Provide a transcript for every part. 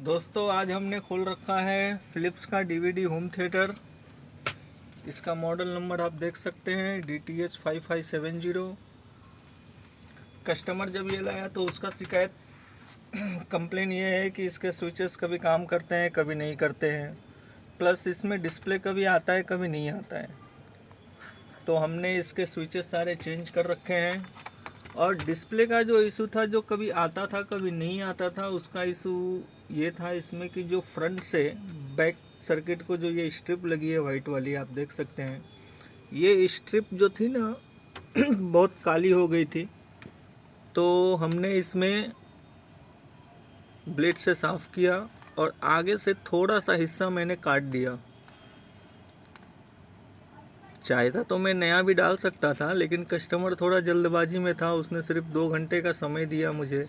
दोस्तों आज हमने खोल रखा है फिलिप्स का डीवीडी होम थिएटर। इसका मॉडल नंबर आप देख सकते हैं DTH5570। कस्टमर जब ये लाया तो उसका शिकायत कंप्लेन ये है कि इसके स्विचेस कभी काम करते हैं कभी नहीं करते हैं, प्लस इसमें डिस्प्ले कभी आता है कभी नहीं आता है। तो हमने इसके स्विचेस सारे चेंज कर रखे हैं और डिस्प्ले का जो इशू था, जो कभी आता था कभी नहीं आता था, उसका इशू ये था इसमें कि जो फ्रंट से बैक सर्किट को जो ये स्ट्रिप लगी है वाइट वाली आप देख सकते हैं, ये स्ट्रिप जो थी ना बहुत काली हो गई थी। तो हमने इसमें ब्लेड से साफ़ किया और आगे से थोड़ा सा हिस्सा मैंने काट दिया। चाहता तो मैं नया भी डाल सकता था, लेकिन कस्टमर थोड़ा जल्दबाजी में था, उसने सिर्फ 2 घंटे का समय दिया मुझे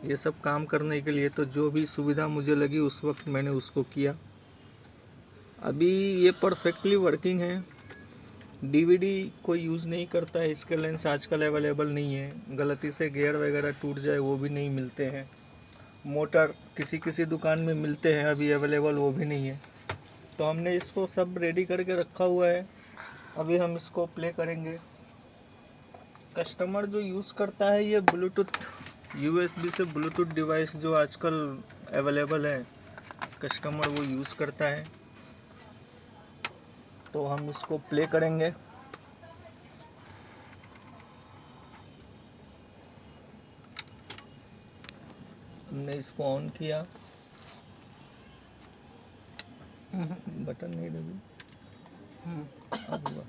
ये सब काम करने के लिए। तो जो भी सुविधा मुझे लगी उस वक्त मैंने उसको किया। अभी ये परफेक्टली वर्किंग है। डीवीडी कोई यूज़ नहीं करता है, इसके लेंस आजकल अवेलेबल नहीं है। गलती से गियर वगैरह टूट जाए वो भी नहीं मिलते हैं। मोटर किसी किसी दुकान में मिलते हैं, अभी अवेलेबल वो भी नहीं है। तो हमने इसको सब रेडी करके रखा हुआ है। अभी हम इसको प्ले करेंगे। कस्टमर जो यूज़ करता है ये ब्लूटूथ USB से ब्लूटूथ डिवाइस जो आजकल अवेलेबल है, कस्टमर वो यूज़ करता है। तो हम इसको प्ले करेंगे। हमने इसको ऑन किया, बटन नहीं दबी। अब हुआ।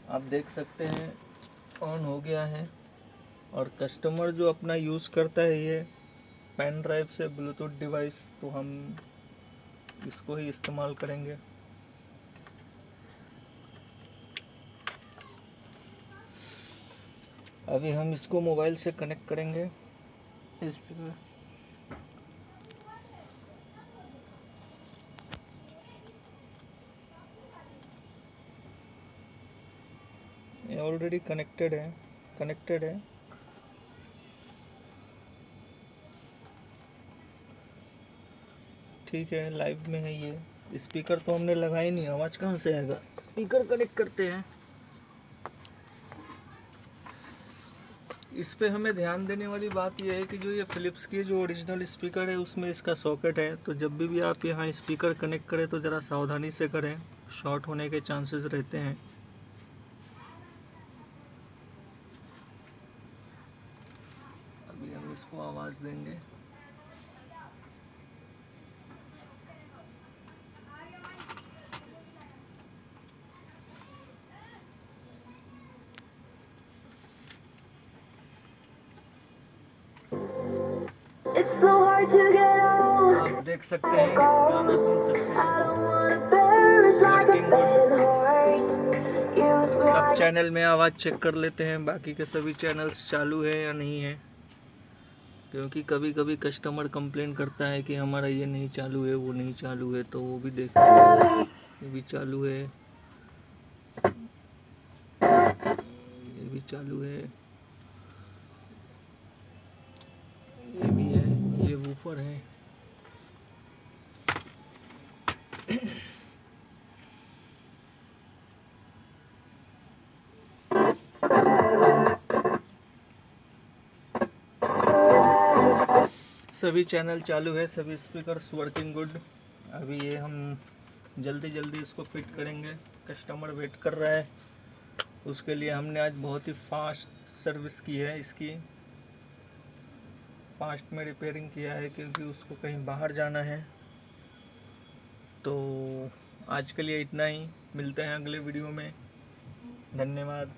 आप देख सकते हैं ऑन हो गया है। और कस्टमर जो अपना यूज़ करता है ये पेन ड्राइव से ब्लूटूथ डिवाइस, तो हम इसको ही इस्तेमाल करेंगे। अभी हम इसको मोबाइल से कनेक्ट करेंगे। स्पीकर ये ऑलरेडी कनेक्टेड है। ठीक है, लाइव में है ये। स्पीकर तो हमने लगा ही नहीं, आवाज़ कहाँ से आएगा। स्पीकर कनेक्ट करते हैं। इस पे हमें ध्यान देने वाली बात यह है कि जो ये फिलिप्स की जो ओरिजिनल स्पीकर है उसमें इसका सॉकेट है। तो जब भी आप यहाँ स्पीकर कनेक्ट करें तो ज़रा सावधानी से करें, शॉर्ट होने के चांसेस रहते हैं। अभी हम इसको आवाज़ देंगे। It's so hard to get old. आप देख सकते हैं, गाना सुन सकते I हैं। don't wanna perish like a Working good. dead horse. Youth सब like चैनल में आवाज़ चेक कर लेते हैं बाकी के सभी चैनल्स चालू है या नहीं है, क्योंकि कभी कभी कस्टमर कंप्लेन करता है कि हमारा ये नहीं चालू है वो नहीं चालू है। तो वो भी देखते हैं। ये भी चालू है, ये भी चालू है, ये भी है, ये वूफर है। सभी चैनल चालू है, सभी स्पीकर्स वर्किंग गुड। अभी ये हम जल्दी जल्दी इसको फिट करेंगे। कस्टमर वेट कर रहा है, उसके लिए हमने आज बहुत ही फास्ट सर्विस की है। इसकी फास्ट में रिपेयरिंग किया है क्योंकि उसको कहीं बाहर जाना है। तो आज के लिए इतना ही, मिलते हैं अगले वीडियो में। धन्यवाद।